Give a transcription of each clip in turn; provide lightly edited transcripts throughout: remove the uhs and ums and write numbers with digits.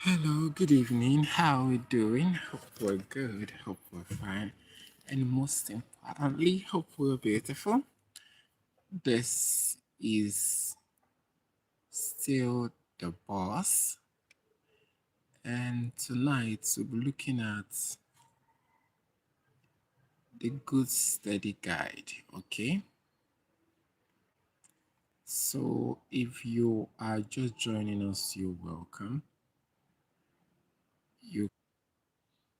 Hello, good evening. How are we doing? Hope we're good. Hope we're fine. And most importantly, hope we're beautiful. This is still the boss. And tonight we'll be looking at the good study guide. Okay. So if you are just joining us, you're welcome. You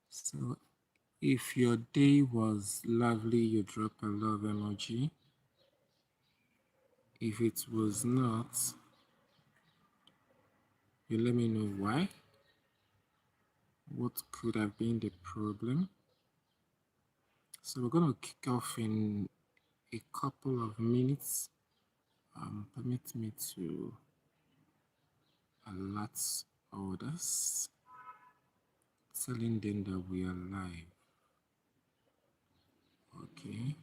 so if your day was lovely, you drop a love emoji. If it was not, you let me know why. What could have been the problem? So we're going to kick off in a couple of minutes. Permit me to alert others, telling them that we are live. Okay.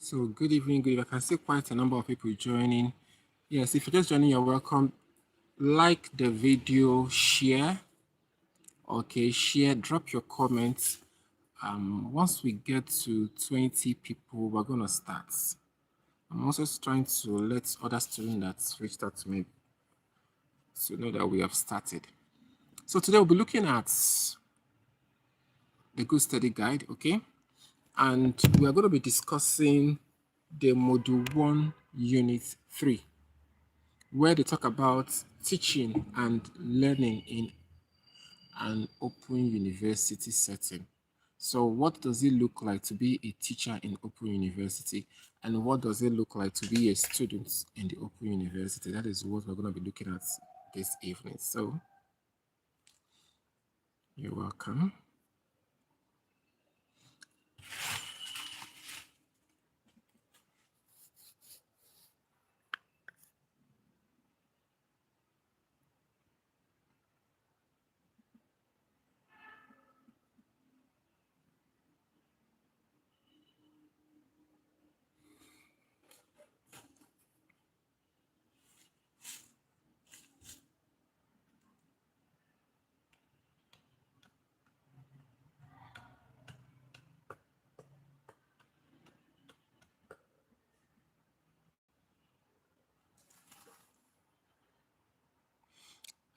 So good evening, good evening. I can see quite a number of people joining. Yes, if you're just joining, you're welcome. Like the video, share. Okay, share, drop your comments. Once we get to 20 people, we're going to start. I'm also trying to let other students that reached out to me to know that we have started. So today we'll be looking at the Good Study Guide, okay? And we are going to be discussing the Module 1, Unit 3, where they talk about teaching and learning in an open university setting. So what does it look like to be a teacher in open university? And what does it look like to be a student in the open university? That is what we're going to be looking at this evening. So you're welcome.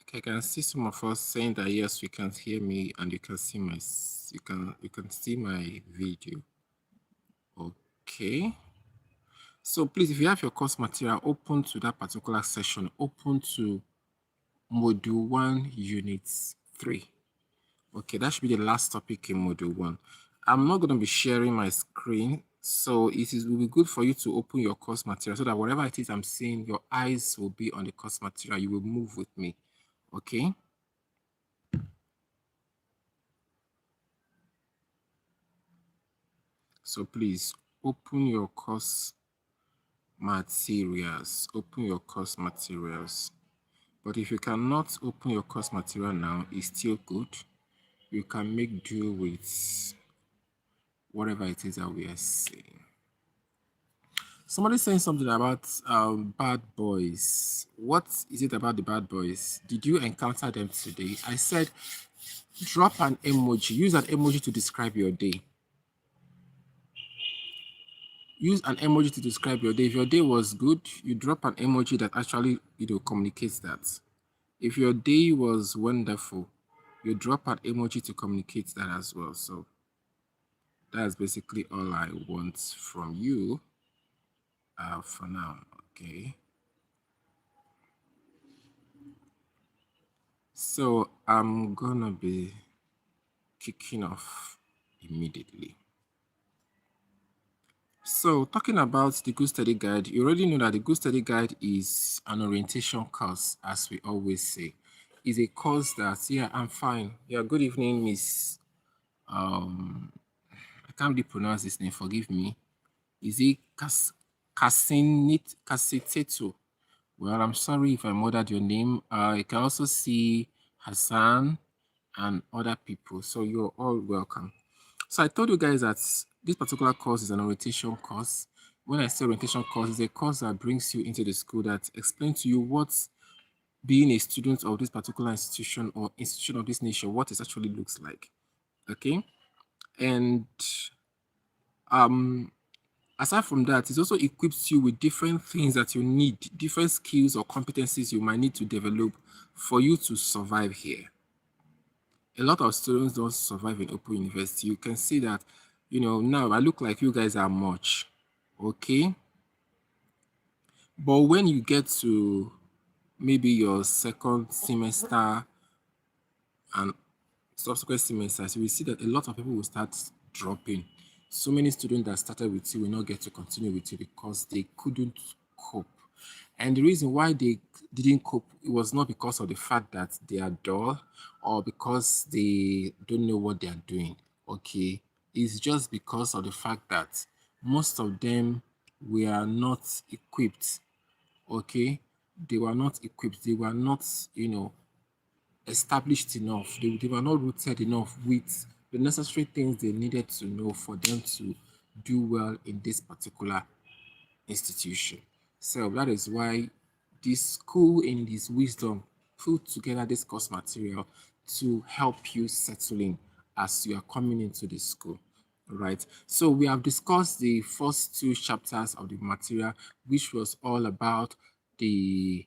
Okay, I can see some of us saying that yes, you can hear me and you can see my video. Okay. So please, if you have your course material open to that particular session, open to Module 1, Unit 3. Okay, that should be the last topic in Module 1. I'm not going to be sharing my screen, so will be good for you to open your course material so that whatever it is I'm seeing, your eyes will be on the course material. You will move with me, okay? So please open your course materials. Open your course materials. But if you cannot open your course material now, it's still good. You can make do with whatever it is that we are saying. Somebody saying something about bad boys. What is it about the bad boys? Did you encounter them today? I said, drop an emoji. Use an emoji to describe your day. Use an emoji to describe your day. If your day was good, you drop an emoji that actually communicates that. If your day was wonderful, you drop an emoji to communicate that as well. So that's basically all I want from you for now. Okay. So I'm gonna be kicking off immediately. So talking about the Good Study Guide, you already know that the Good Study Guide is an orientation course, as we always say. It's a course that, yeah, I'm fine. Yeah, good evening, Miss. I can't really pronounce this name, forgive me. Is it Casiteto? Well, I'm sorry if I murdered your name. You can also see Hassan and other people. So you're all welcome. So I told you guys that this particular course is an orientation course. When I say orientation course, it's a course that brings you into the school that explains to you what being a student of this particular institution or institution of this nation, what it actually looks like. Okay. And um aside from that, it also equips you with different things that you need, different skills or competencies you might need to develop for you to survive here. A lot of students don't survive in Open University. You can see that, now I look like you guys are much, okay? But when you get to maybe your second semester and subsequent semesters, you will see that a lot of people will start dropping. So many students that started with you will not get to continue with you because they couldn't cope. And the reason why they didn't cope, it was not because of the fact that they are dull or because they don't know what they are doing. Okay. It's just because of the fact that most of them were not equipped. Okay. They were not equipped. They were not, established enough. They were not rooted enough with the necessary things they needed to know for them to do well in this particular institution. So that is why this school in this wisdom put together this course material to help you settle in as you are coming into the school. Right. So we have discussed the first two chapters of the material, which was all about the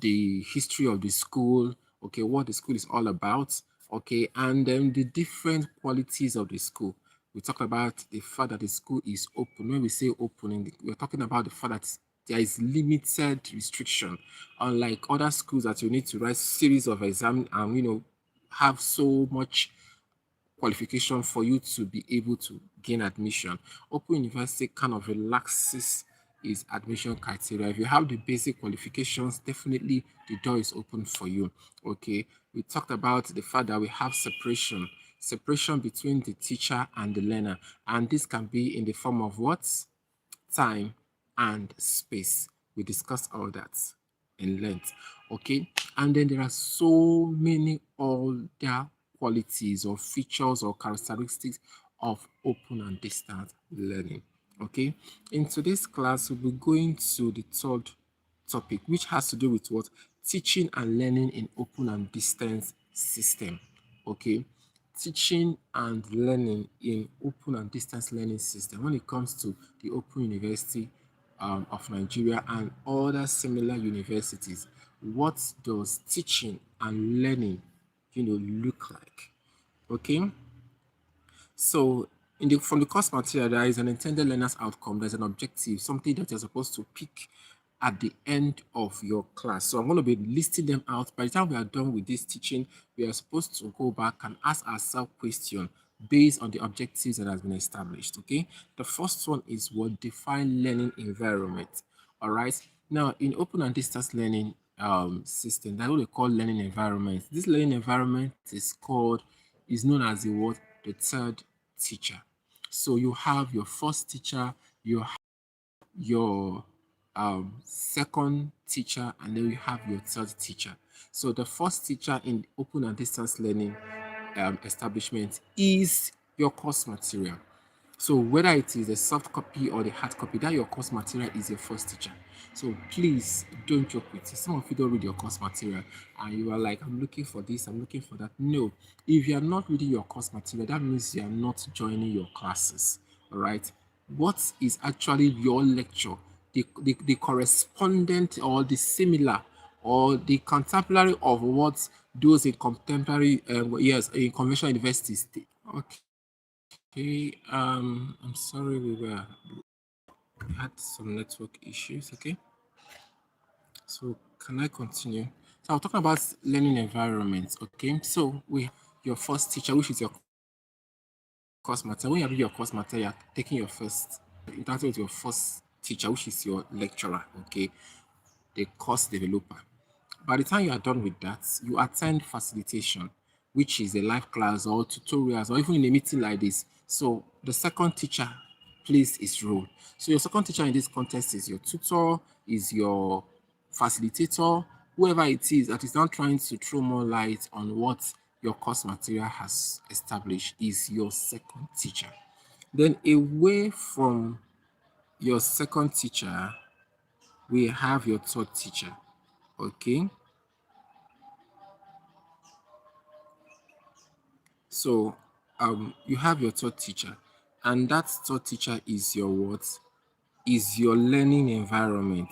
history of the school, okay, what the school is all about, okay, and then the different qualities of the school. We talked about the fact that the school is open. When we say opening, we're talking about the fact that there is limited restriction, unlike other schools that you need to write series of exams and have so much qualification for you to be able to gain admission. Open University kind of relaxes its admission criteria. If you have the basic qualifications, definitely the door is open for you. Okay. We talked about the fact that we have separation between the teacher and the learner. And this can be in the form of what? Time and space. We discussed all that in length. Okay. And then there are so many other qualities or features or characteristics of open and distance learning. Okay. In today's class, we'll be going to the third topic, which has to do with what? Teaching and learning in open and distance system. Okay. Teaching and learning in open and distance learning system when it comes to the Open University of Nigeria and other similar universities. What does teaching and learning, look like? Okay. So from the course material, there is an intended learner's outcome. There's an objective, something that you're supposed to pick at the end of your class. So I'm going to be listing them out. By the time we are done with this teaching, we are supposed to go back and ask ourselves questions based on the objectives that has been established. Okay. The first one is what define learning environment. All right. Now, in open and distance learning system, that's what they call learning environment. This learning environment is known as the what? The third teacher. So you have your first teacher, you have your second teacher, and then you have your third teacher. So the first teacher in open and distance learning establishment is your course material. So whether it is a soft copy or the hard copy, that your course material is your first teacher. So please don't joke with it. Some of you don't read your course material and you are like, I'm looking for this, I'm looking for that. No, if you are not reading your course material, that means you are not joining your classes. All right. What is actually your lecture? The correspondent or the similar or the contemporary of what those in contemporary, yes, in conventional universities. Okay, I'm sorry we had some network issues. Okay, so can I continue? So I'm talking about learning environments. Okay, so we your first teacher, which is your course material. When you have your course material, you're taking your first interaction with your first teacher, which is your lecturer. Okay, the course developer. By the time you are done with that, you attend facilitation, which is a live class or tutorials or even in a meeting like this. So the second teacher plays its role. So your second teacher in this context is your tutor, is your facilitator, whoever it is that is now trying to throw more light on what your course material has established is your second teacher. Then away from your second teacher, we have your third teacher. Okay. So you have your third teacher, and that third teacher is your what? Is your learning environment.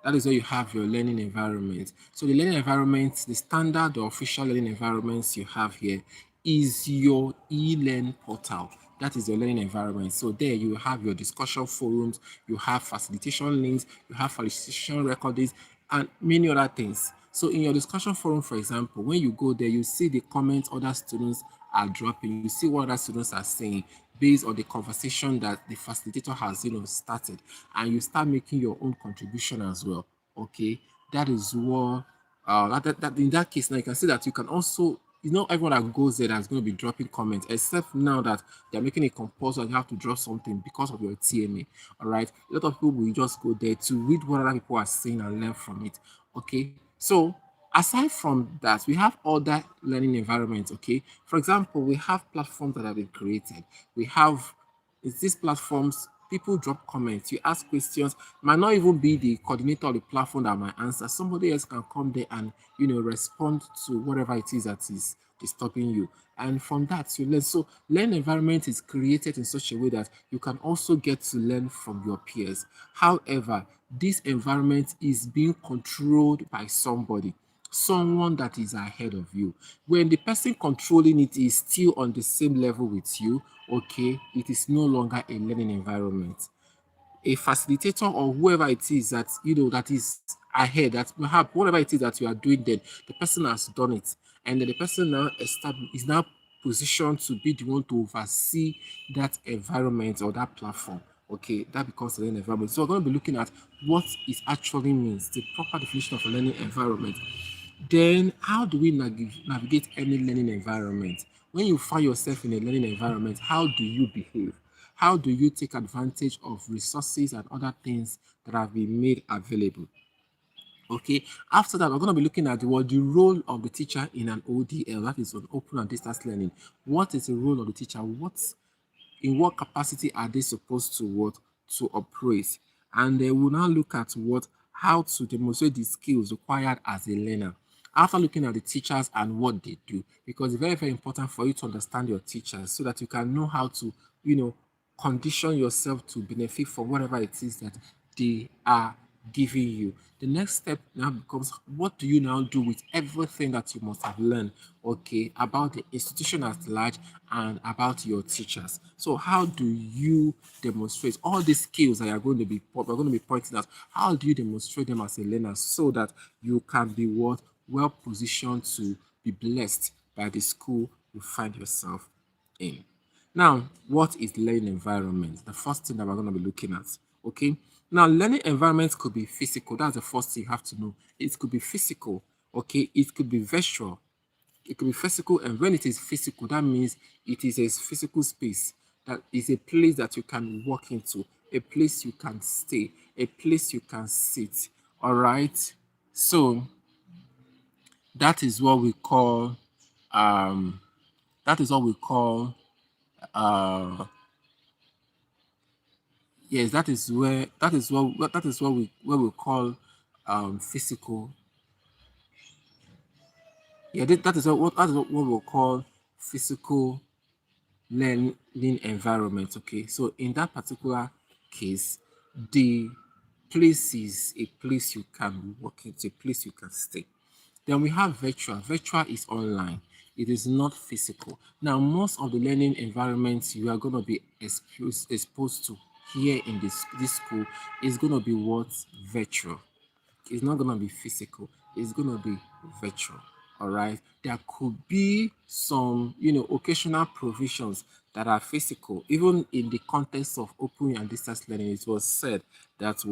That is where you have your learning environment. So the learning environment, the standard or official learning environments you have here is your e-learn portal. That is your learning environment. So there you have your discussion forums, you have facilitation links, you have facilitation recordings, and many other things. So in your discussion forum, for example, when you go there, you see the comments other students are dropping. You see what other students are saying based on the conversation that the facilitator has, started, and you start making your own contribution as well. Okay, that is what. That in that case, now you can see that you can also, everyone that goes there that's going to be dropping comments, except now that they're making a compulsory, you have to drop something because of your TMA. All right, a lot of people will just go there to read what other people are saying and learn from it. Okay, so aside from that, we have other learning environments. Okay, for example, we have platforms that have been created. We have these platforms, people drop comments, you ask questions, might not even be the coordinator of the platform that might answer. Somebody else can come there and respond to whatever it is that is disturbing you. And from that you learn. So learn environment is created in such a way that you can also get to learn from your peers. However, this environment is being controlled by somebody, someone that is ahead of you. When the person controlling it is still on the same level with you, okay, it is no longer a learning environment. A facilitator or whoever it is that that is ahead, that perhaps whatever it is that you are doing, then the person has done it, and then the person now is now positioned to be the one to oversee that environment or that platform. Okay, that becomes a learning environment. So we're going to be looking at what it actually means, the proper definition of a learning environment. Then how do we navigate any learning environment? When you find yourself in a learning environment, how do you behave? How do you take advantage of resources and other things that have been made available? Okay, after that, we're going to be looking at the role of the teacher in an ODL, that is on open and distance learning. What is the role of the teacher? In what capacity are they supposed to operate? And they will now look at how to demonstrate the skills required as a learner. After looking at the teachers and what they do, because it's very, very important for you to understand your teachers so that you can know how to, condition yourself to benefit from whatever it is that they are giving you. The next step now becomes, what do you now do with everything that you must have learned, okay, about the institution at large and about your teachers? So how do you demonstrate all these skills that we're going to be pointing out? How do you demonstrate them as a learner so that you can be well positioned to be blessed by the school you find yourself in? Now, what is learning environment? The first thing that we're going to be looking at. Okay. Now, learning environments could be physical. That's the first thing you have to know. It could be physical. Okay. It could be virtual. It could be physical. And when it is physical, that means it is a physical space. That is a place that you can walk into, a place you can stay, a place you can sit. All right. So that is what we call um that is what we call uh yes, that is what we call physical. Yeah, that is what we call physical learning environment. Okay, so in that particular case, the place is a place you can walk into, a place you can stay. Then we have virtual. Virtual is online. It is not physical. Now, most of the learning environments you are going to be exposed to here in this school is going to be virtual. It's not going to be physical. It's going to be virtual. All right. There could be some, occasional provisions that are physical. Even in the context of open and distance learning, it was said that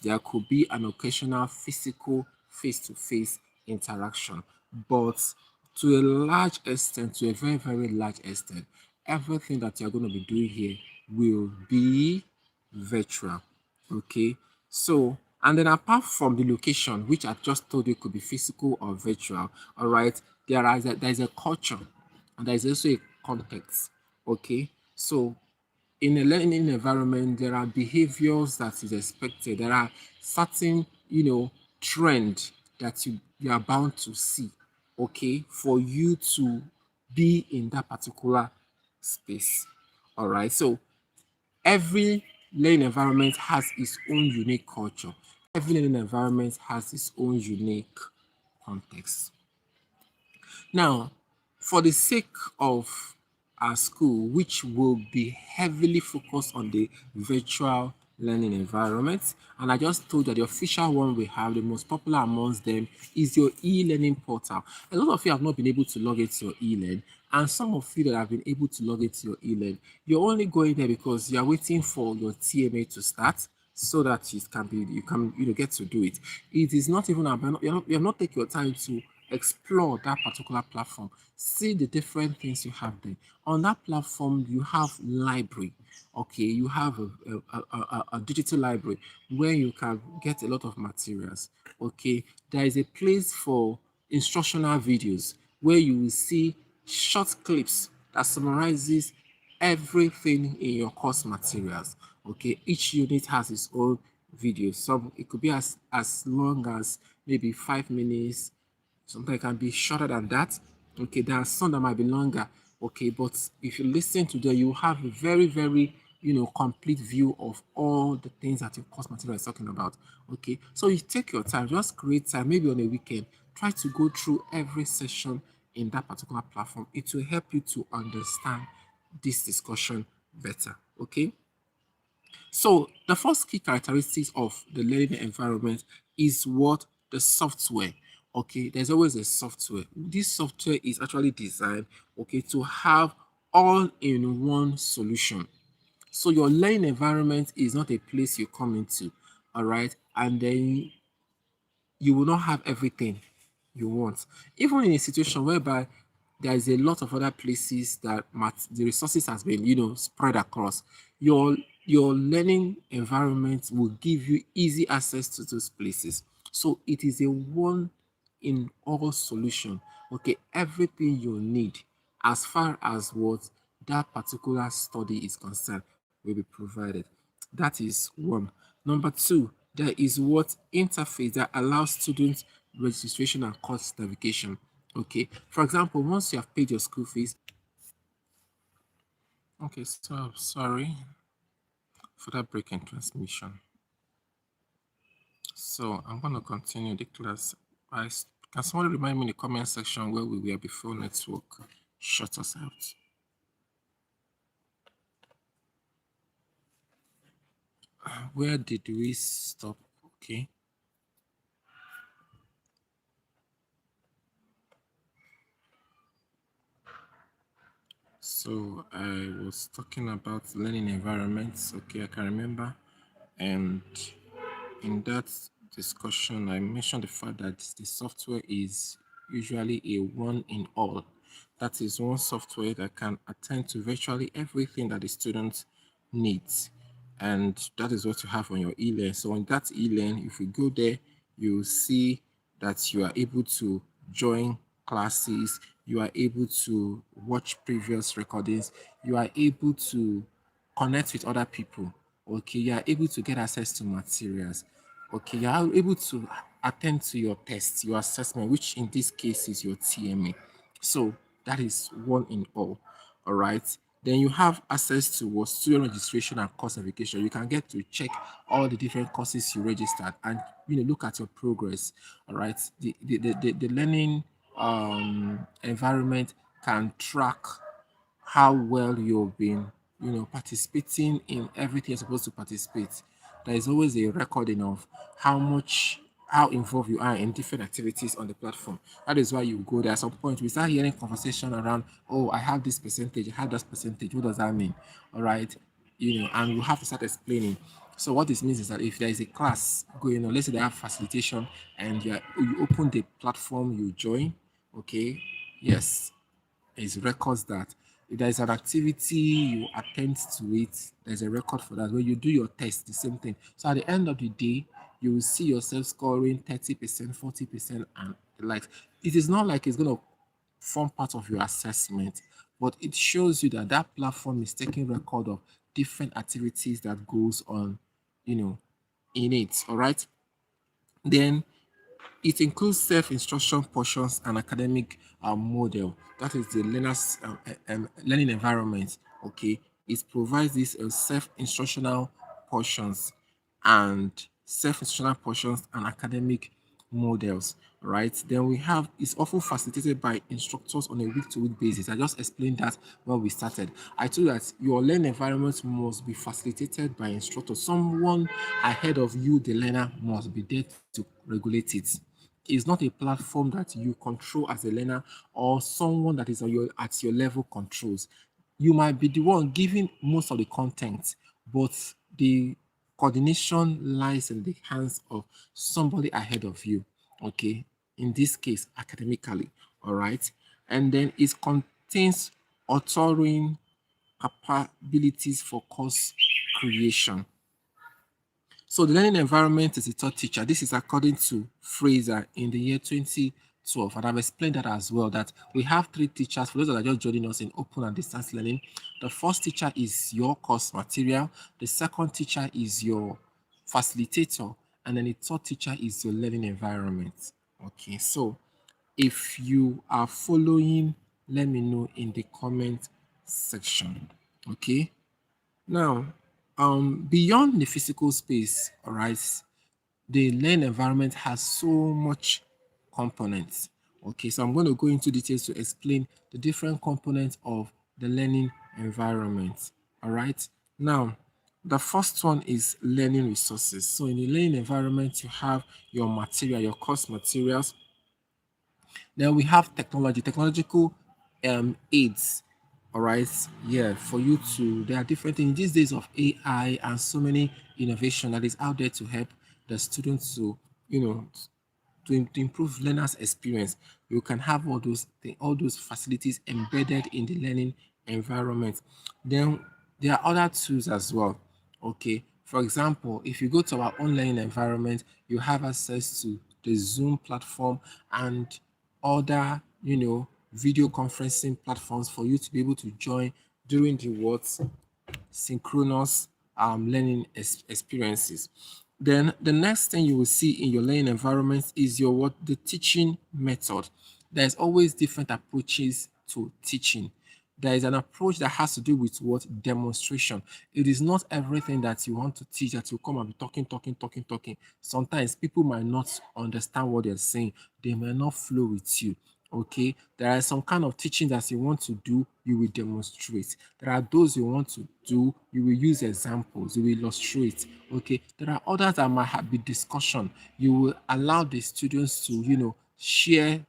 there could be an occasional physical face-to-face interaction. But to a large extent, to a very, very large extent, everything that you're going to be doing here will be virtual. Okay. So And then apart from the location, which I just told you could be physical or virtual, all right, there is a culture and there is also a context. Okay. So in a learning environment, there are behaviors that is expected. There are certain, trend that you are bound to see, okay, for you to be in that particular space. All right. So every learning environment has its own unique culture. Every learning environment has its own unique context. Now, for the sake of our school, which will be heavily focused on the virtual learning environment, and I just told you that the official one we have, the most popular amongst them, is your e-learning portal. A lot of you have not been able to log into your e-learn, and some of you that have been able to log into your e-learn, you're only going there because you are waiting for your TMA to start so that it can be you can get to do it. It is not even about you have not take your time to explore that particular platform, see the different things you have there. On that platform, you have library. Okay, you have a digital library where you can get a lot of materials. Okay, there is a place for instructional videos where you will see short clips that summarizes everything in your course materials. Okay, each unit has its own video. Some it could be as long as maybe 5 minutes. Sometimes it can be shorter than that. Okay, there are some that might be longer. Okay, but if you listen to them, you have a very, very, complete view of all the things that your course material is talking about. Okay, so you take your time, just create time, maybe on a weekend, try to go through every session in that particular platform. It will help you to understand this discussion better. Okay. So the first key characteristics of the learning environment is what the software. Okay, there's always a software. This software is actually designed, okay, to have all-in-one solution. So your learning environment is not a place you come into, all right, and then you will not have everything you want. Even in a situation whereby there is a lot of other places that the resources has been, spread across, your your learning environment will give you easy access to those places. So it is a one in all solution. Okay, everything you need as far as what that particular study is concerned will be provided. That is one. Number two, there is what interface that allows students registration and course navigation. Okay, for example, once you have paid your school fees. Okay, so sorry for that break in transmission. So I'm going to continue the class. Can someone remind me in the comment section where we were before network shut us out? Where did we stop? Okay. So I was talking about learning environments. Okay, I can remember. And in that discussion, I mentioned the fact that the software is usually a one in all. That is one software that can attend to virtually everything that the student needs. And that is what you have on your e-learn. So on that e-learn, if you go there, you see that you are able to join classes, you are able to watch previous recordings, you are able to connect with other people. Okay, you are able to get access to materials. Okay, you are able to attend to your tests, your assessment, which in this case is your TMA. So that is one in all. All right. Then you have access to what student registration and course verification. You can get to check all the different courses you registered and look at your progress. All right. The learning environment can track how well you've been, participating in everything you're supposed to participate. There is always a recording of how involved you are in different activities on the platform. That is why you go there. At some point, we start hearing conversation around, oh, I have this percentage, I have that percentage. What does that mean? All right. And we have to start explaining. So what this means is that if there is a class going on, let's say they have facilitation and you open the platform, you join, okay, yes, it records that. If there is an activity you attend to it, there's a record for that. When you do your test, the same thing. So at the end of the day, you will see yourself scoring 30%, 40%, and the likes. It is not like it's going to form part of your assessment, but it shows you that that platform is taking record of different activities that goes on, you know, in it. All right. Then it includes self-instruction portions and academic model. That is the learner's learning environment. Okay, it provides these self-instructional portions and academic models. Right. Then we have it's often facilitated by instructors on a week-to-week basis. I just explained that when we started. I told you that your learning environment must be facilitated by instructors. Someone ahead of you, the learner, must be there to regulate it. It's not a platform that you control as a learner or someone that is at your level controls. You might be the one giving most of the content, but the coordination lies in the hands of somebody ahead of you. Okay, in this case, academically. All right, and then it contains authoring capabilities for course creation. So the learning environment is a third teacher. This is according to Fraser in the year 2012. And I've explained that as well, that we have three teachers. For those that are just joining us in open and distance learning, the first teacher is your course material. The second teacher is your facilitator. And then the third teacher is your learning environment. Okay, so if you are following, let me know in the comment section. Okay. Now, beyond the physical space, all right, the learn environment has so much components. Okay, so I'm going to go into details to explain the different components of the learning environment. All right. Now, the first one is learning resources. So in the learning environment, you have your material, your course materials. Then we have technological aids. All right. Yeah, for you to, there are different things these days of AI and so many innovation that is out there to help the students to, you know, to improve learners' experience. You can have all those facilities embedded in the learning environment. Then there are other tools as well. Okay. For example, if you go to our own learning environment, you have access to the Zoom platform and other, video conferencing platforms for you to be able to join during the what synchronous learning experiences. Then the next thing you will see in your learning environment is the teaching method. There's always different approaches to teaching. There is an approach that has to do with what demonstration. It is not everything that you want to teach that you come and be talking, talking, talking, talking. Sometimes people might not understand what they're saying. They may not flow with you. Okay, there are some kind of teaching that you want to do, you will demonstrate. There are those you want to do, you will use examples, you will illustrate. Okay, there are others that might have be discussion. You will allow the students to, share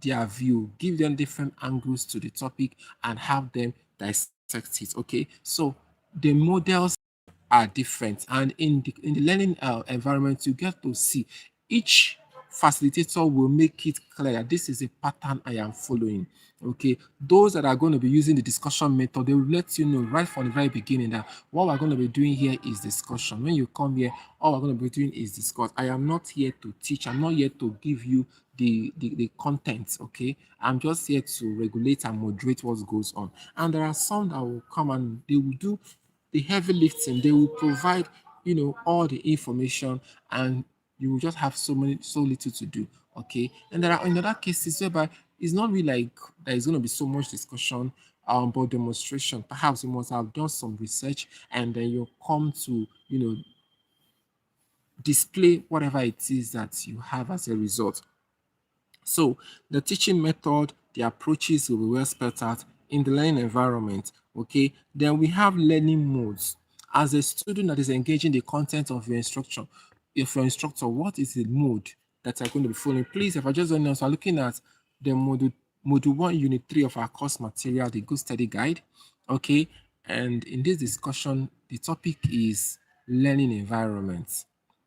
their view, give them different angles to the topic and have them dissect it. Okay, so the models are different, and in the learning environment you get to see each facilitator will make it clear this is a pattern I am following. Okay, those that are going to be using the discussion method, they will let you know right from the very beginning that what we're going to be doing here is discussion. When you come here, all we're going to be doing is discuss. I am not here to teach, I'm not here to give you the content. Okay, I'm just here to regulate and moderate what goes on. And there are some that will come and they will do the heavy lifting. They will provide, all the information, and you will just have so little to do. Okay, and there are another cases whereby it's not really like there is going to be so much discussion but demonstration. Perhaps you must have done some research and then you come to display whatever it is that you have as a result. So the teaching method, the approaches will be well spelled out in the learning environment. Okay. Then we have learning modes. As a student that is engaging the content of your instruction, if your instructor, what is the mode that you're going to be following? Please, if I just don't know, so I'm looking at the module 1, unit 3 of our course material, the Good Study Guide. Okay. And in this discussion, the topic is learning environment.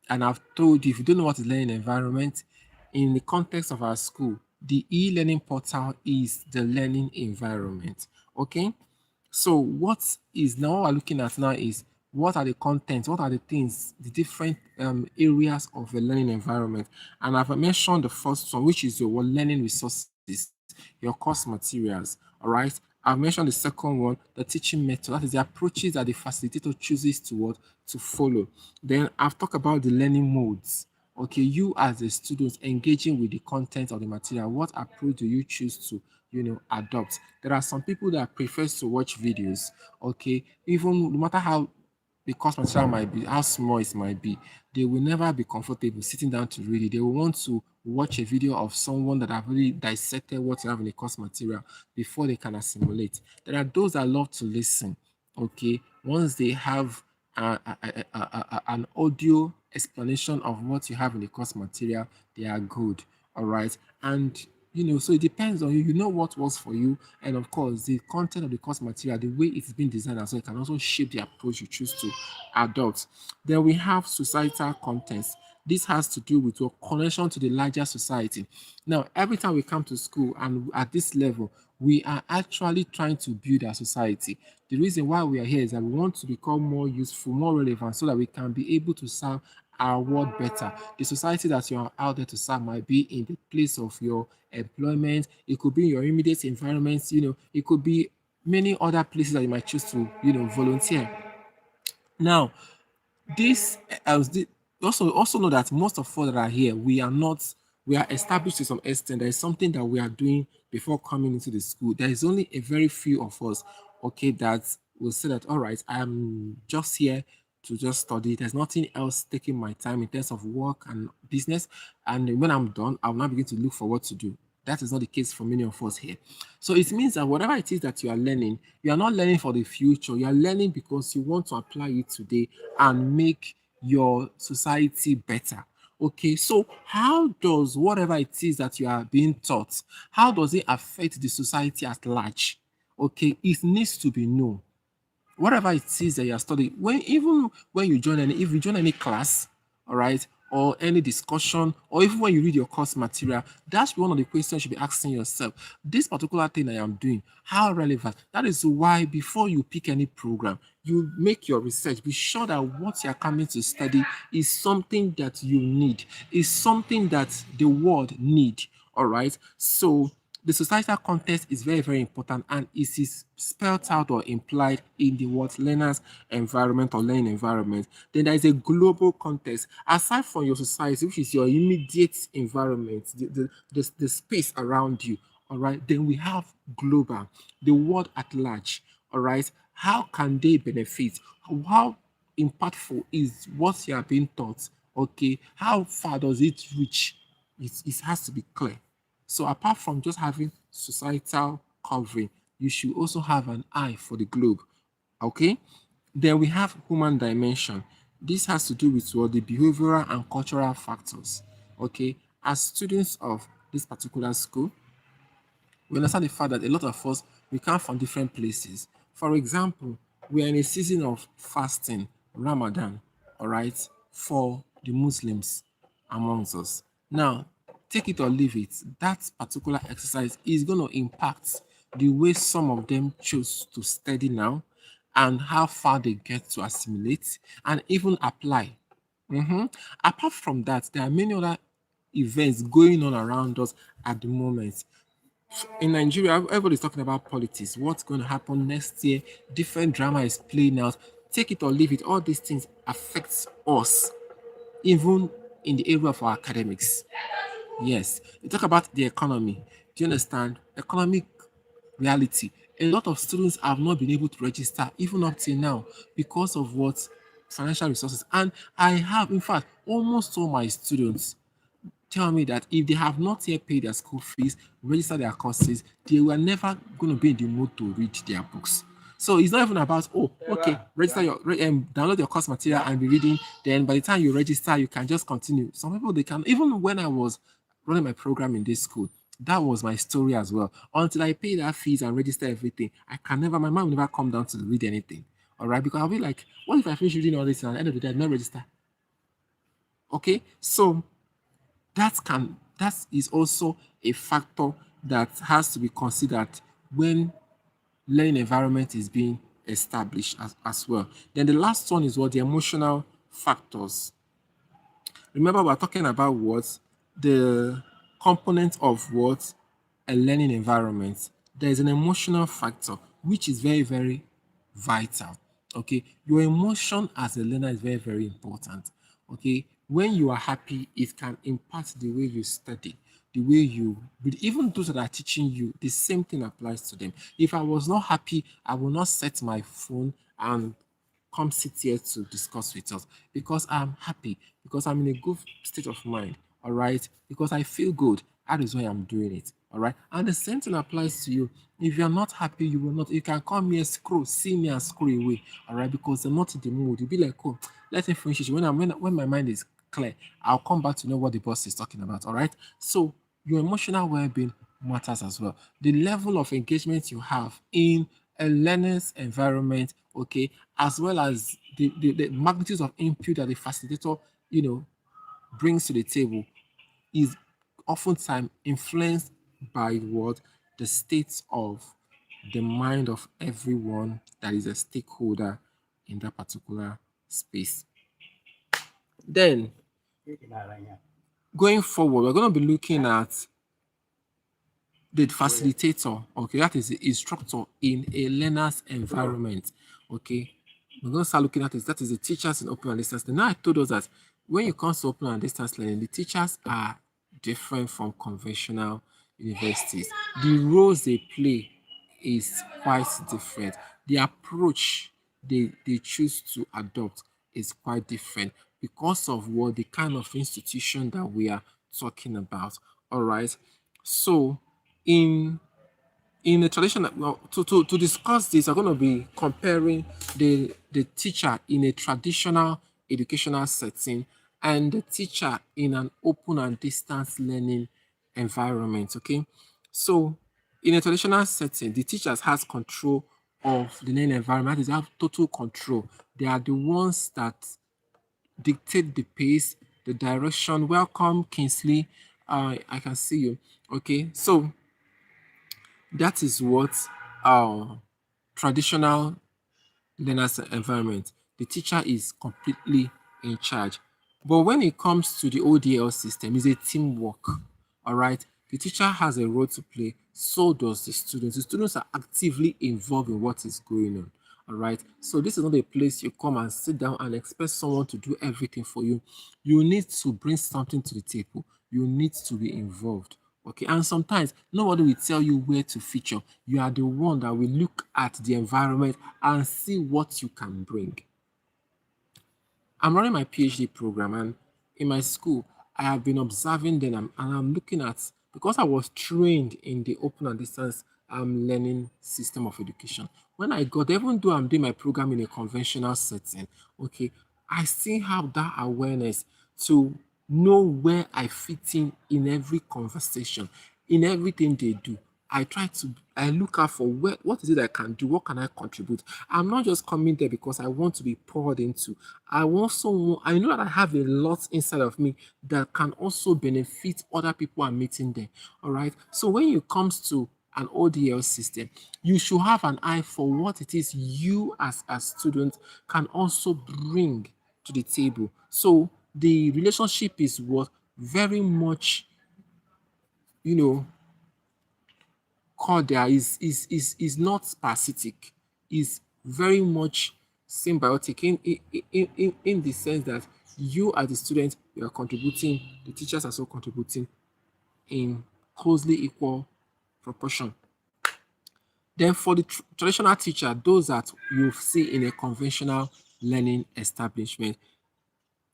And I've told you, if you don't know what is learning environment, in the context of our school, the e-learning portal is the learning environment. Okay. So what is now what we're looking at now is what are the contents, what are the things, the different areas of the learning environment. And I've mentioned the first one, which is your learning resources, your course materials. All right. I've mentioned the second one, the teaching method. That is the approaches that the facilitator chooses to what to follow. Then I've talked about the learning modes. Okay, you as a student engaging with the content of the material, what approach do you choose to adopt? There are some people that prefers to watch videos. Okay, even no matter how the course material might be, how small it might be, they will never be comfortable sitting down to read it. They will want to watch a video of someone that have really dissected what you have in the course material before they can assimilate. There are those that love to listen. Okay, once they have an audio explanation of what you have in the course material, they are good. All right, and so it depends on you. You know what works for you, and of course, the content of the course material, the way it's been designed, as well, it can also shape the approach you choose to adopt. Then we have societal contents. This has to do with your connection to the larger society. Now, every time we come to school and at this level, we are actually trying to build our society. The reason why we are here is that we want to become more useful, more relevant, so that we can be able to serve our world better. The society that you are out there to serve might be in the place of your employment, it could be in your immediate environments, it could be many other places that you might choose to, volunteer. Now, this as the also know that most of us that are here, we are established to some extent. There is something that we are doing before coming into the school. There is only a very few of us, okay, that will say that all right, I'm just here to just study. There's nothing else taking my time in terms of work and business. And when I'm done, I'll now begin to look for what to do. That is not the case for many of us here. So it means that whatever it is that you are not learning for the future. You are learning because you want to apply it today and make your society better. Okay, so how does whatever it is that you are being taught, how does it affect the society at large? Okay, it needs to be known. Whatever it is that you are studying, even when you join if you join any class, all right, or any discussion, or even when you read your course material, that's one of the questions you should be asking yourself. This particular thing I am doing, how relevant? That is why before you pick any program, you make your research. Be sure that what you are coming to study is something that you need, is something that the world need. All right. So the societal context is very, very important, and it is spelled out or implied in the word learner's environment or learning environment. Then there is a global context. Aside from your society, which is your immediate environment, the space around you, all right, then we have global, the world at large, all right. How can they benefit? How impactful is what you are being taught? Okay, how far does it reach? It has to be clear. So apart from just having societal covering, you should also have an eye for the globe. Okay? Then we have human dimension. This has to do with what the behavioral and cultural factors. Okay? As students of this particular school, we understand the fact that a lot of us we come from different places. For example, we are in a season of fasting, Ramadan, all right, for the Muslims amongst us. Now, take it or leave it, that particular exercise is going to impact the way some of them choose to study now and how far they get to assimilate and even apply. Mhm. Apart from that, there are many other events going on around us at the moment. In Nigeria, everybody's talking about politics. What's going to happen next year? Different drama is playing out. Take it or leave it. All these things affects us, even in the area of our academics. Yes, you talk about the economy. Do you understand? Economic reality. A lot of students have not been able to register even up till now because of what financial resources. And I have, in fact, almost all my students tell me that if they have not yet paid their school fees, register their courses, they were never going to be in the mood to read their books. So it's not even about, oh, okay, register download your course material and be reading. Then by the time you register, you can just continue. Some people they can, even when I was running my program in this school, that was my story as well. Until I pay that fees and register everything, my mind will never come down to read anything. All right, because I'll be like, what if I finish reading all this and at the end of the day I not register? Okay, so that is also a factor that has to be considered when learning environment is being established as well. Then the last one is what the emotional factors. Remember, we're talking about what the component of what a learning environment. There is an emotional factor which is very, very vital. Okay, your emotion as a learner is very, very important. Okay, when you are happy, it can impact the way you study, the way you but even those that are teaching you, the same thing applies to them. If I was not happy, I will not set my phone and come sit here to discuss with us because I'm happy, because I'm in a good state of mind, all right? Because I feel good. That is why I'm doing it, all right? And the same thing applies to you. If you're not happy, you will not, you can come here, scroll, see me and scroll away, all right? Because I'm not in the mood. You'll be like, oh, let me finish it. When my mind is clear, I'll come back to know what the boss is talking about, all right? So your emotional well-being matters as well. The level of engagement you have in a learner's environment, okay, as well as the magnitude of input that the facilitator, brings to the table is oftentimes influenced by what the state of the mind of everyone that is a stakeholder in that particular space. Then going forward, we're going to be looking at the facilitator, okay, that is the instructor in a learner's environment, okay. We're going to start looking at it. That is the teachers in open and distance learning. Now I told us that when you come to open and distance learning, the teachers are different from conventional universities. The roles they play is quite different. The approach they choose to adopt is quite different because of what the kind of institution that we are talking about. All right. So in in a traditional, well, to discuss this, I'm going to be comparing the teacher in a traditional educational setting and the teacher in an open and distance learning environment. Okay, so in a traditional setting, the teachers has control of the learning environment. They have total control. They are the ones that dictate the pace, the direction. Welcome, Kingsley. I can see you. Okay, so that is what our traditional learner's environment. The teacher is completely in charge. But when it comes to the ODL system, it's a teamwork. All right. The teacher has a role to play, so does the students. The students are actively involved in what is going on. All right. So this is not a place you come and sit down and expect someone to do everything for you. You need to bring something to the table. You need to be involved. Okay, and sometimes nobody will tell you where to feature. You are the one that will look at the environment and see what you can bring. I'm running my PhD program, and in my school, I have been observing them, and I'm looking at, because I was trained in the open and distance learning system of education. When I got, even though I'm doing my program in a conventional setting, okay, I still have that awareness to know where I fit in every conversation, in everything they do. I look out for what is it I can do, what can I contribute. I'm not just coming there because I want to be poured into. I know that I have a lot inside of me that can also benefit other people I'm meeting there. All right. So when it comes to an ODL system, you should have an eye for what it is you as a student can also bring to the table. So the relationship is what very much, you know, cordial, is not parasitic, is very much symbiotic in the sense that you as the student, you are contributing, the teachers are also contributing in closely equal proportion. Then for the traditional teacher, those that you see in a conventional learning establishment,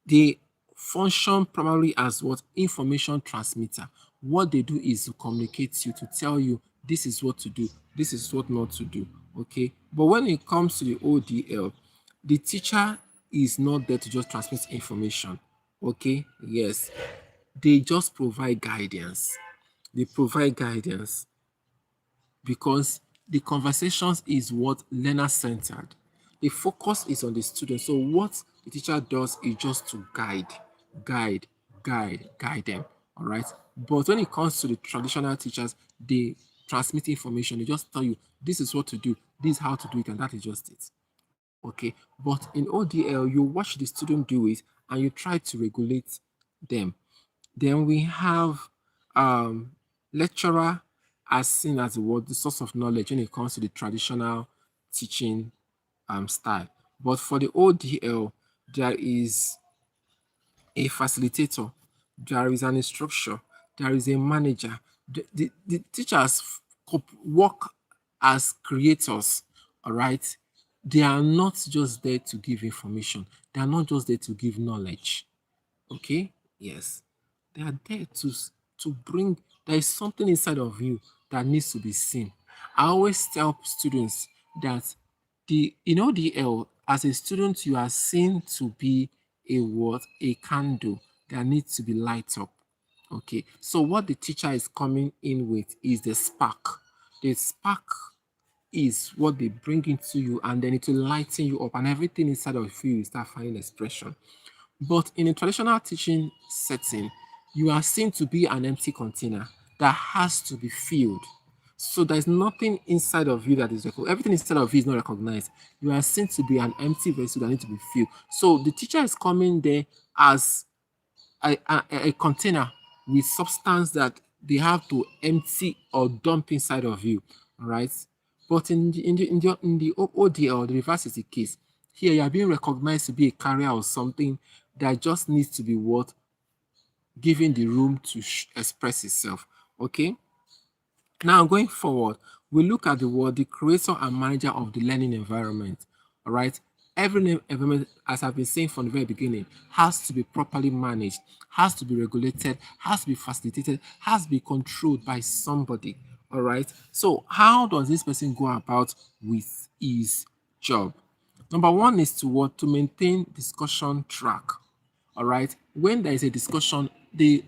they function primarily as what information transmitter. What they do is to communicate to you, to tell you this is what to do, this is what not to do. Okay. But when it comes to the ODL, the teacher is not there to just transmit information. Okay. Yes. They just provide guidance. They provide guidance because the conversations is what learner centered. The focus is on the student. So what the teacher does is just to guide, guide them. All right. But when it comes to the traditional teachers, they transmit information. They just tell you this is what to do, this is how to do it, and that is just it. Okay, but in ODL, you watch the student do it and you try to regulate them. Then we have um, lecturer as seen as the source of knowledge when it comes to the traditional teaching style. But for the ODL, there is a facilitator, there is an instructor, there is a manager. The teachers work as creators, all right? They are not just there to give information, they are not just there to give knowledge. Okay? Yes. They are there to bring, there is something inside of you that needs to be seen. I always tell students that the L, as a student, you are seen to be a what? A candle that needs to be light up. Okay. So what the teacher is coming in with is the spark. The spark is what they bring into you, and then it will lighten you up, and everything inside of you will start finding expression. But in a traditional teaching setting, you are seen to be an empty container that has to be filled. So there's nothing inside of you that is recognized. Everything inside of you is not recognized. You are seen to be an empty vessel that needs to be filled. So the teacher is coming there as a container with substance that they have to empty or dump inside of you. All right. But in the ODL, the reverse is the case. Here you are being recognized to be a carrier of something that just needs to be what given the room to express itself. Okay. Now, going forward, we look at the word the creator and manager of the learning environment. All right. Every environment, as I've been saying from the very beginning, has to be properly managed, has to be regulated, has to be facilitated, has to be controlled by somebody. All right. So, how does this person go about with his job? Number one is to what? To maintain discussion track. All right. When there is a discussion, the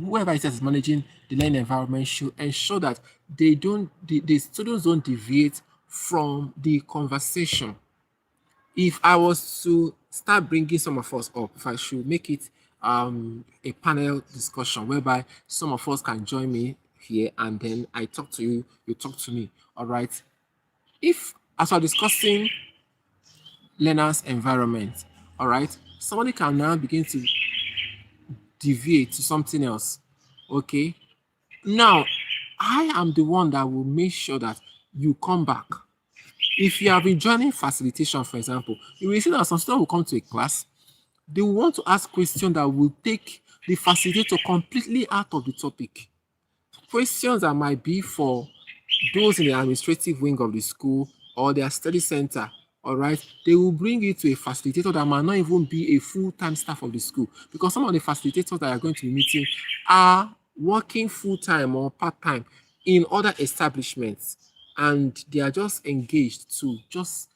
whoever it is managing the learning environment should ensure that the students don't deviate from the conversation. If I was to start bringing some of us up, if I should make it a panel discussion whereby some of us can join me here, and then I talk to you, you talk to me. All right. If as we're discussing learner's environment, all right, somebody can now begin to deviate to something else. Okay. Now, I am the one that will make sure that you come back. If you have been joining facilitation, for example, you will see that some students will come to a class, they will want to ask questions that will take the facilitator completely out of the topic. Questions that might be for those in the administrative wing of the school or their study center, all right, they will bring it to a facilitator that might not even be a full-time staff of the school, because some of the facilitators that are going to be meeting are working full-time or part-time in other establishments, and they are just engaged to just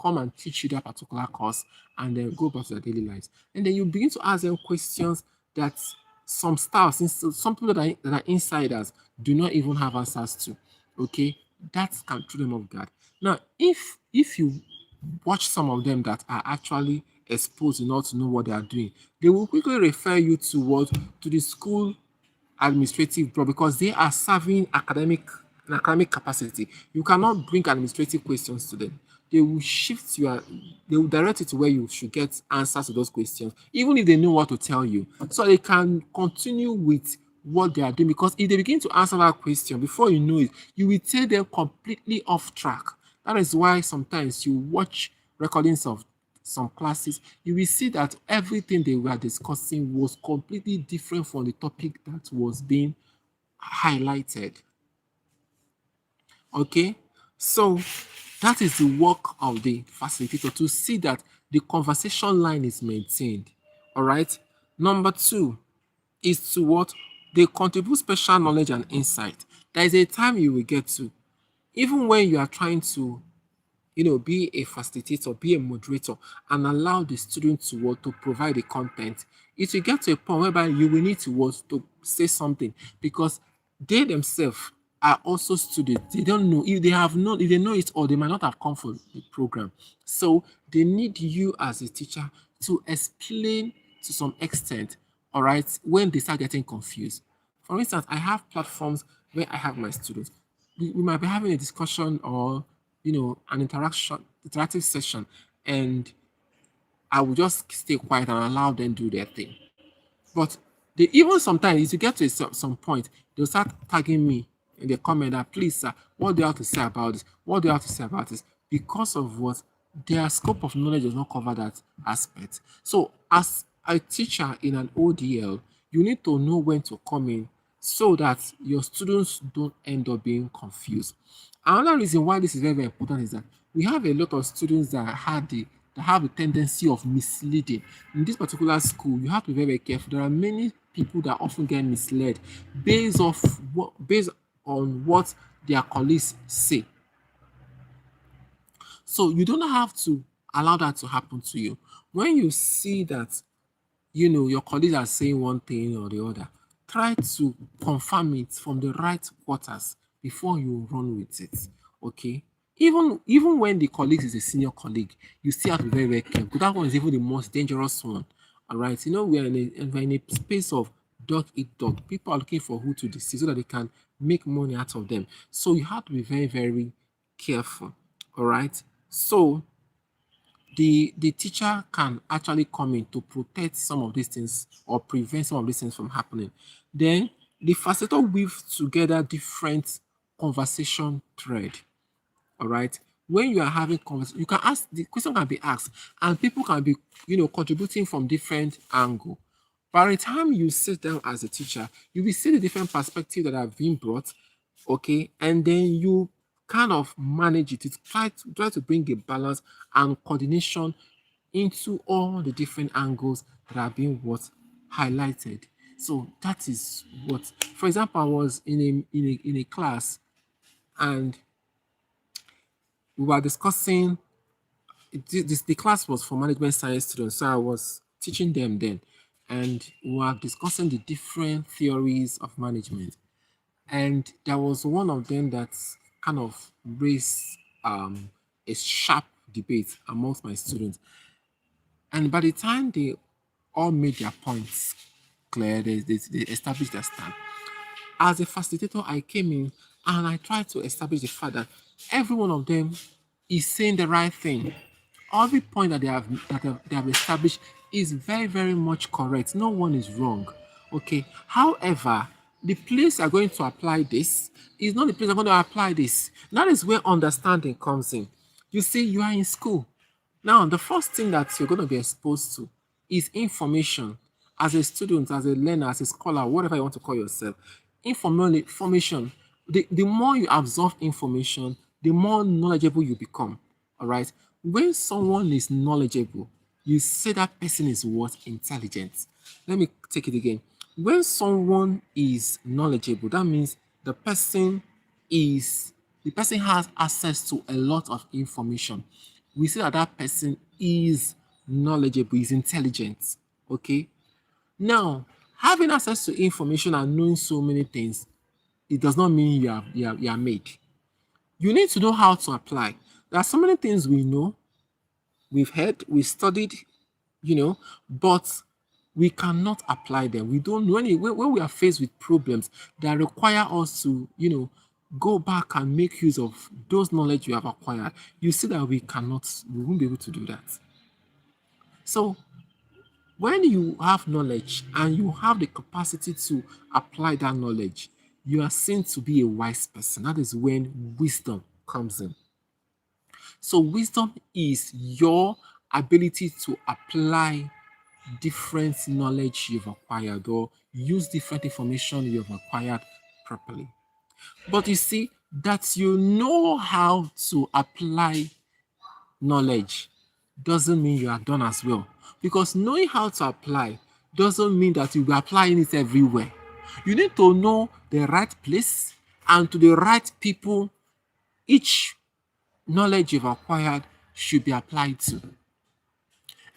come and teach you that particular course and then go back to their daily lives. And then you begin to ask them questions that some staff, some people that are insiders do not even have answers to. Okay, that can throw them off guard. Now, if you watch some of them that are actually exposed enough to know what they are doing, they will quickly refer you to the school administrative job, because they are serving academic capacity. You cannot bring administrative questions to them. They will shift you, they will direct you to where you should get answers to those questions, even if they know what to tell you, so they can continue with what they are doing. Because if they begin to answer that question, before you know it, you will take them completely off track. That is why sometimes you watch recordings of some classes, you will see that everything they were discussing was completely different from the topic that was being highlighted. Okay, so that is the work of the facilitator, to see that the conversation line is maintained. All right. Number two is to what? They contribute special knowledge and insight. There is a time you will get to, even when you are trying to be a facilitator, be a moderator, and allow the student to provide the content. It will get to a point whereby you will need to say something, because they themselves are also students. They don't know if they know it, or they might not have come for the program. So they need you as a teacher to explain to some extent, all right, when they start getting confused. For instance, I have platforms where I have my students. We might be having a discussion, or an interactive session, and I will just stay quiet and allow them do their thing. But they even sometimes, if you get to some point, they'll start tagging me in the comment that, please, sir, what do you have to say about this? What do you have to say about this? Because of what their scope of knowledge does not cover that aspect. So, as a teacher in an ODL, you need to know when to come in so that your students don't end up being confused. Another reason why this is very, very important is that we have a lot of students that have a tendency of misleading. In this particular school, you have to be very, very careful. There are many people that often get misled based on what their colleagues say. So you don't have to allow that to happen to you. When you see that your colleagues are saying one thing or the other, try to confirm it from the right quarters before you run with it. Okay. Even when the colleague is a senior colleague, you still have to be very, very careful. That one is even the most dangerous one. All right. We're in a space of dog eat dog. People are looking for who to deceive so that they can make money out of them. So you have to be very, very careful. All right. So the teacher can actually come in to protect some of these things or prevent some of these things from happening. Then the facilitator weaves together different conversation thread. All right. When you are having conversation, you can ask the question can be asked, and people can be contributing from different angle. By the time you sit down as a teacher, you will see the different perspectives that have been brought, okay, and then you kind of manage it. Try to bring a balance and coordination into all the different angles that are being highlighted. So that is what, for example, I was in a class, and we were discussing the class was for management science students, so I was teaching them then, and we were discussing the different theories of management. And there was one of them that kind of raised a sharp debate amongst my students. And by the time they all made their points clear, they established their stand. As a facilitator, I came in and I tried to establish the fact that every one of them is saying the right thing. Every point that they have established is very, very much correct. No one is wrong. Okay. However, the place you're going to apply this is not the place I'm going to apply this. That is where understanding comes in. You see, you are in school. Now, the first thing that you're going to be exposed to is information. As a student, as a learner, as a scholar, whatever you want to call yourself, information. The more you absorb information, the more knowledgeable you become. All right. When someone is knowledgeable, you say that person is what? Intelligent. Let me take it again. When someone is knowledgeable, that means the person has access to a lot of information. We say that that person is knowledgeable, is intelligent. Okay. Now, having access to information and knowing so many things, it does not mean you are made. You need to know how to apply. There are so many things we know, we've heard, we studied, but we cannot apply them. We don't know when we are faced with problems that require us to, go back and make use of those knowledge we have acquired. You see that we won't be able to do that. So when you have knowledge and you have the capacity to apply that knowledge, you are seen to be a wise person. That is when wisdom comes in. So, wisdom is your ability to apply different knowledge you've acquired or use different information you've acquired properly. But you see, that you know how to apply knowledge doesn't mean you are done as well. Because knowing how to apply doesn't mean that you'll be applying it everywhere. You need to know the right place and to the right people each knowledge you've acquired should be applied to.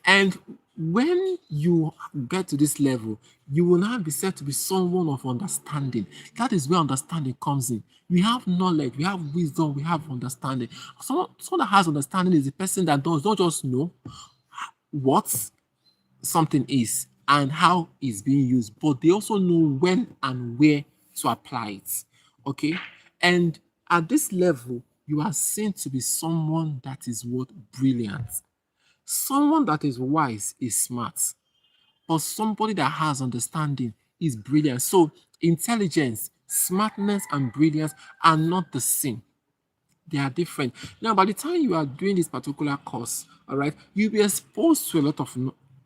And when you get to this level, you will now be said to be someone of understanding. That is where understanding comes in. We have knowledge, we have wisdom, we have understanding. Someone that has understanding is the person that does not just know what something is and how it's being used, but they also know when and where to apply it. Okay? And at this level, you are seen to be someone that is what brilliant. Someone that is wise is smart, but somebody that has understanding is brilliant. So intelligence, smartness, and brilliance are not the same. They are different. Now, by the time you are doing this particular course, all right, you'll be exposed to a lot of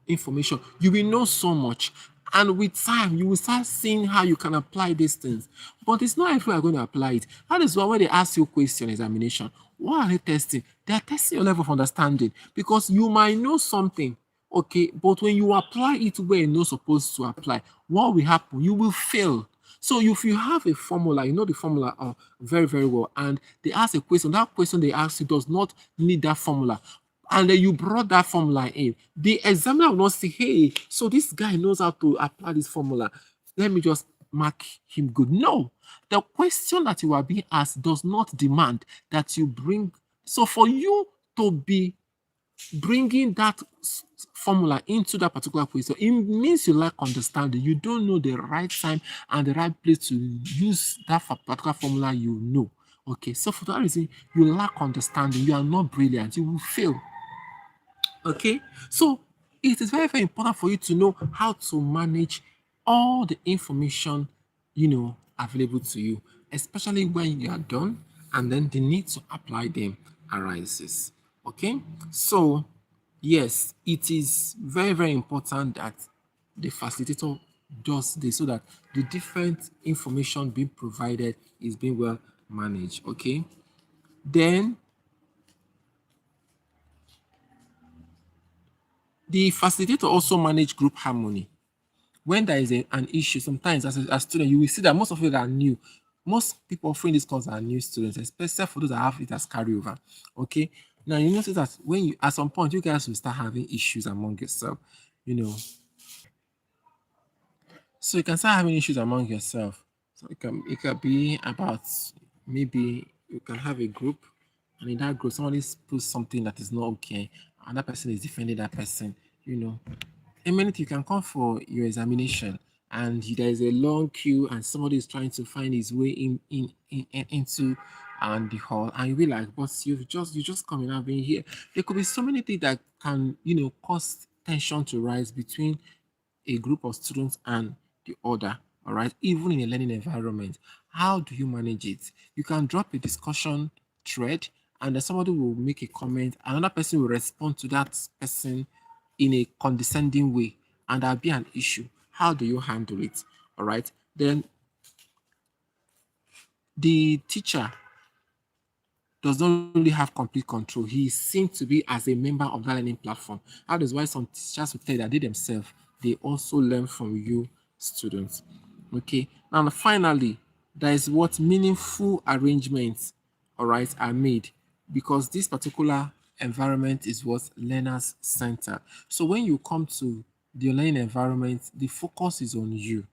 information. You will know so much. And with time, you will start seeing how you can apply these things. But it's not everyone going to apply it. That is why when they ask you question examination, what are they testing? They are testing your level of understanding because you might know something, okay, but when you apply it where you're not supposed to apply, what will happen? You will fail. So if you have a formula, you know the formula very, very well, and they ask a question, that question they ask you does not need that formula. And then you brought that formula in. The examiner will not say, hey, so this guy knows how to apply this formula. Let me just mark him good. No, the question that you are being asked does not demand that you bring. So for you to be bringing that formula into that particular question, it means you lack understanding. You don't know the right time and the right place to use that particular formula you know. Okay, so for that reason, you lack understanding. You are not brilliant. You will fail. Okay, so it is very, very important for you to know how to manage all the information available to you, especially when you are done and then the need to apply them arises. Okay, so yes, it is very, very important that the facilitator does this so that the different information being provided is being well managed. Okay, then the facilitator also manage group harmony. When there is an issue, sometimes as a student, you will see that most of you are new. Most people offering this course are new students, especially for those that have it as carryover. Okay. Now you notice that when you at some point you guys will start having issues among yourself, you know. So you can start having issues among yourself. So it can be about maybe you can have a group, and in that group somebody puts something that is not okay, and that person is defending that person, you know. A minute you can come for your examination and there is a long queue and somebody is trying to find his way into the hall, and you'll be like, but you just coming out being here. There could be so many things that can cause tension to rise between a group of students and the other. All right, even in a learning environment, how do you manage it? You can drop a discussion thread and then somebody will make a comment, another person will respond to that person in a condescending way, and there'll be an issue. How do you handle it? All right, then the teacher does not really have complete control. He seems to be as a member of that learning platform. That is why some teachers will tell you that they themselves, they also learn from you students. Okay. Now finally, there is what meaningful arrangements, all right, are made, because this particular environment is what learners center. So when you come to the learning environment, the focus is on you,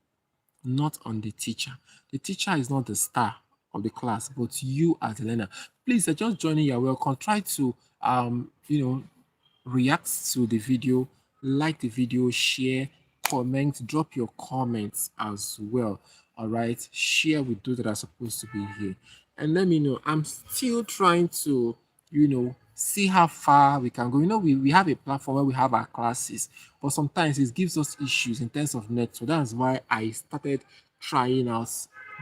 not on the teacher. The teacher is not the star of the class, but you as the learner. Please, just joining, you're welcome. Try to react to the video, like the video, share, comment, drop your comments as well. All right, share with those that are supposed to be here, and let me know. I'm still trying to, see how far we can go. We have a platform where we have our classes, but sometimes it gives us issues in terms of net. So that's why I started trying out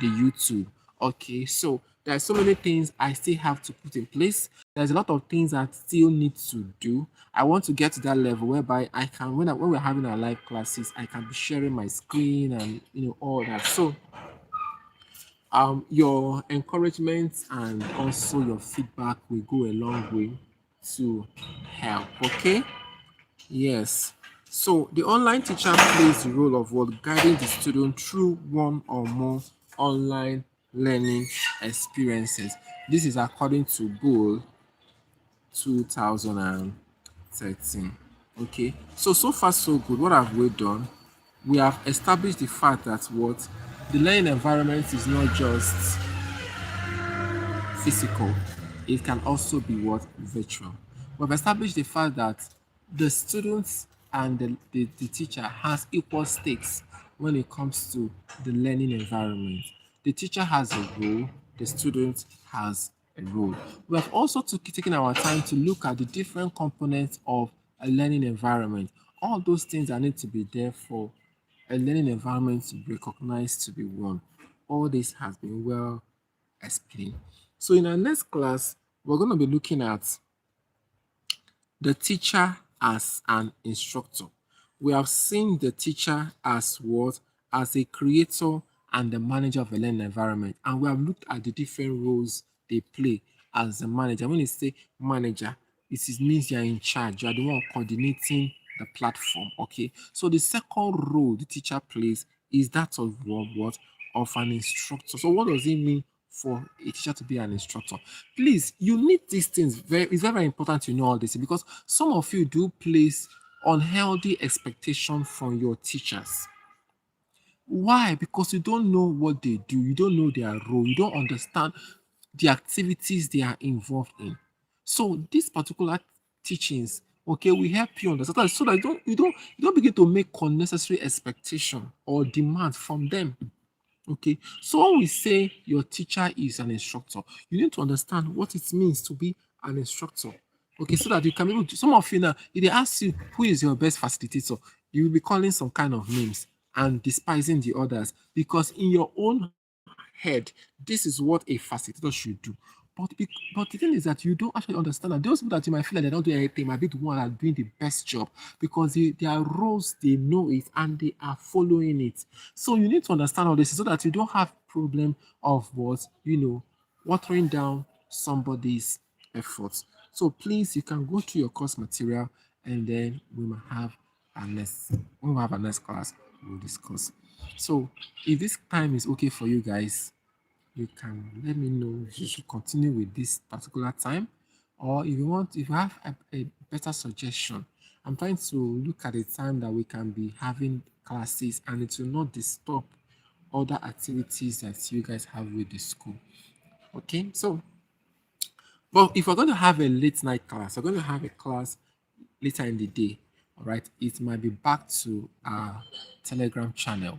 the YouTube. Okay, so there are so many things I still have to put in place. There's a lot of things I still need to do. I want to get to that level whereby I can, when we're having our live classes, I can be sharing my screen and all that. So your encouragement and also your feedback will go a long way to help. Okay. Yes. So the online teacher plays the role of what guiding the student through one or more online learning experiences. This is according to Bull 2013. Okay. So far so good. What have we done? We have established the fact that what the learning environment is not just physical, it can also be what virtual. We've established the fact that the students and the teacher has equal stakes when it comes to the learning environment. The teacher has a role, the student has a role. We have also taken our time to look at the different components of a learning environment. All those things that need to be there for a learning environment to be recognized to be one. All this has been well explained. So in our next class, we're going to be looking at the teacher as an instructor. We have seen the teacher as what? As a creator and the manager of a learning environment. And we have looked at the different roles they play as a manager. When you say manager, means you are in charge. You are the one coordinating the platform. Okay. So the second role the teacher plays is that of what? Of an instructor. So what does it mean for a teacher to be an instructor? Please, you need these things. It's very, very important you know all this because some of you do place unhealthy expectation from your teachers. Why? Because you don't know what they do, you don't know their role, you don't understand the activities they are involved in. So these particular teachings, okay, will help you understand so that you don't begin to make unnecessary expectation or demand from them. Okay, so when we say your teacher is an instructor, you need to understand what it means to be an instructor. Okay, so that you can be able to, some of you now, if they ask you who is your best facilitator, you will be calling some kind of names and despising the others because in your own head, this is what a facilitator should do. But the thing is that you don't actually understand that those people that you might feel like they don't do anything might be the one that are doing the best job because their roles, they know it and they are following it. So you need to understand all this so that you don't have problem of what, watering down somebody's efforts. So please, you can go through your course material and then we will have when we have our next class, we'll discuss. So if this time is okay for you guys, you can let me know if you should continue with this particular time, or if you have a better suggestion. I'm trying to look at the time that we can be having classes and it will not disturb other activities that you guys have with the school. Okay, so but if we're going to have a late night class, we're going to have a class later in the day. All right, it might be back to our Telegram channel.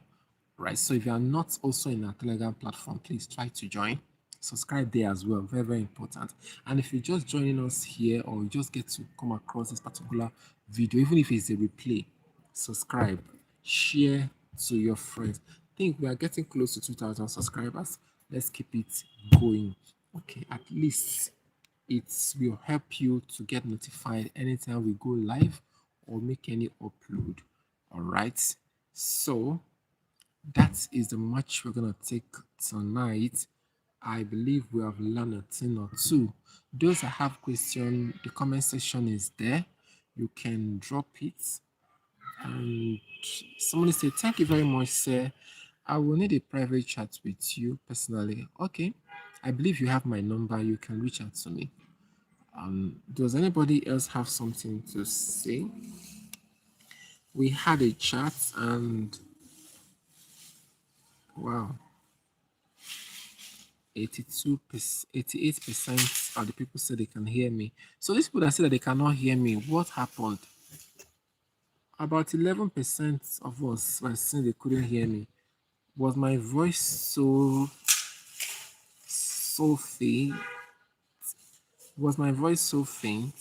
Right. So if you are not also in our Telegram platform, please try to join. Subscribe there as well. Very, very important. And if you're just joining us here or you just get to come across this particular video, even if it's a replay, subscribe, share to your friends. I think we are getting close to 2,000 subscribers. Let's keep it going. Okay, at least it will help you to get notified anytime we go live or make any upload. All right. So that is the much we're gonna take tonight. I believe we have learned a thing or two. Those that have question, the comment section is there. You can drop it. And somebody say, "Thank you very much, sir. I will need a private chat with you personally." Okay. I believe you have my number. You can reach out to me. Does anybody else have something to say? We had a chat and wow. 88% of the people say they can hear me. So these people that say that they cannot hear me, what happened? About 11% of us were saying they couldn't hear me. Was my voice so faint? Was my voice so faint?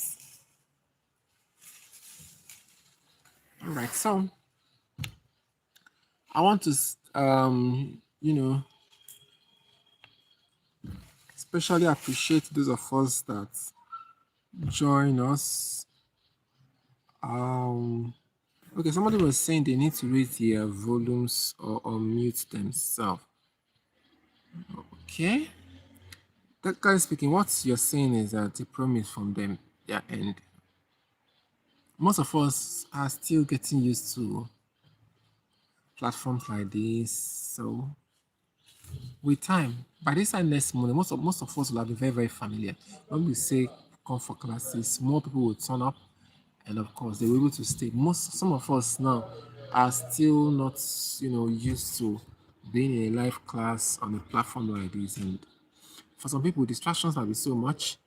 All right, so I want to especially appreciate those of us that join us. Okay, somebody was saying they need to raise their volumes or mute themselves. Okay. That guy speaking, what you're saying is that a promise from them, their end. Most of us are still getting used to platforms like this. So with time, by this time next morning, most of us will have been very, very familiar. When we say come for classes, more people will turn up and of course they were able to stay. Some of us now are still not, used to being in a live class on a platform like this. And for some people, distractions might be so much,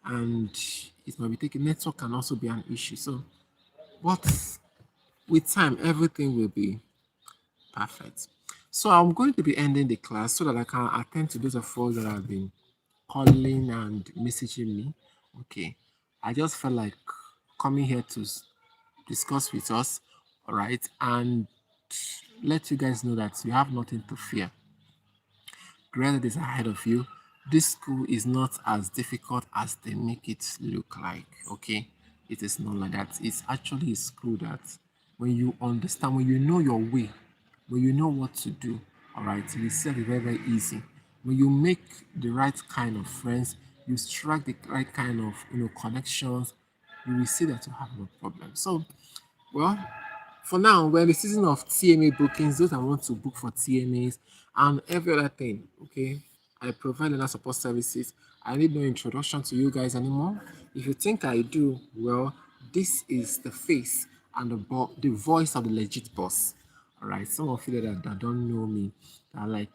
and it might be taking network can also be an issue. So, but with time, everything will be perfect. So I'm going to be ending the class so that I can attend to those of us that have been calling and messaging me. Okay, I just felt like coming here to discuss with us, all right, and let you guys know that you have nothing to fear. Granted is ahead of you. This school is not as difficult as they make it look like. Okay, it is not like that. It's actually a school that when you understand, when you know your way, when you know what to do, all right, it is very, very easy. When you make the right kind of friends, you strike the right kind of connections, you will see that you have no problem. So, well, for now, we're in the season of TMA bookings, those that want to book for TMAs and every other thing. Okay, I provide learner support services. I need no introduction to you guys anymore. If you think I do, well, this is the face and the voice of the legit boss. All right, some of you that don't know me are like,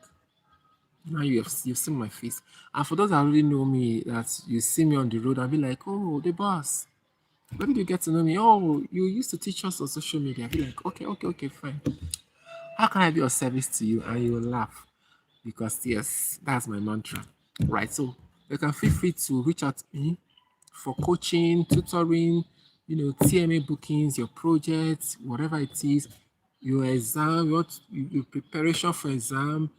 now you've seen my face, and for those that already know me, that you see me on the road, I'll be like, oh, the boss. When did you get to know me? Oh, you used to teach us on social media. I'll be like, okay, fine. How can I be of service to you? And you will laugh because yes, that's my mantra, right? So you can feel free to reach out to me for coaching, tutoring, TMA bookings, your projects, whatever it is, your exam, your preparation for exam,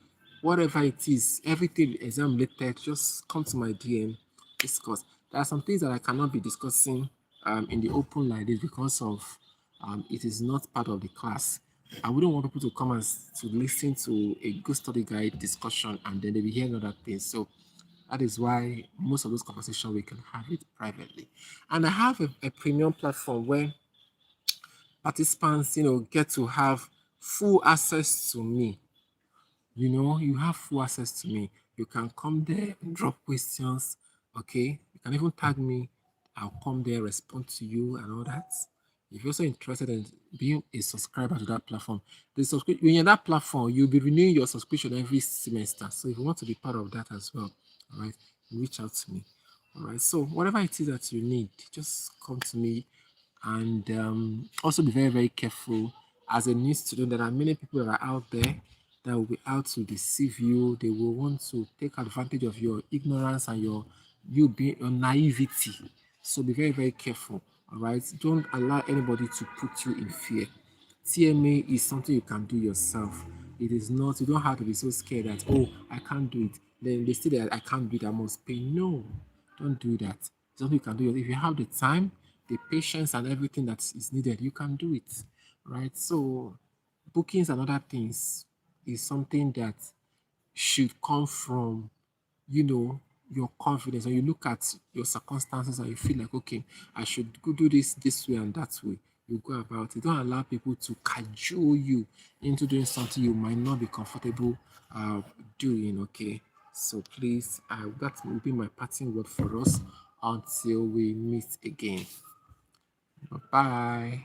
whatever it is, everything exam related, just come to my DM, discuss. There are some things that I cannot be discussing in the open like this because of it is not part of the class. I wouldn't want people to come and to listen to a good study guide discussion and then they will hear other things. So that is why most of those conversations we can have it privately. And I have a premium platform where participants, get to have full access to me. You have full access to me. You can come there, drop questions, okay? You can even tag me. I'll come there, respond to you and all that. If you're also interested in being a subscriber to that platform, when you're in that platform, you'll be renewing your subscription every semester. So if you want to be part of that as well, all right, reach out to me. All right. So whatever it is that you need, just come to me, and also be very, very careful as a new student. There are many people that are out there that will be out to deceive you. They will want to take advantage of your ignorance and your naivety. So be very, very careful. All right. Don't allow anybody to put you in fear. TMA is something you can do yourself. It is not, you don't have to be so scared that, oh, I can't do it. Then they say that I can't do it, I must pay. No, don't do that. It's something you can do. If you have the time, the patience, and everything that is needed, you can do it. Right? So, bookings and other things is something that should come from your confidence, and you look at your circumstances and you feel like, okay, I should go do this way and that way. You go about it. Don't allow people to cajole you into doing something you might not be comfortable doing. Okay, so please, that will be my parting word for us until we meet again. Bye.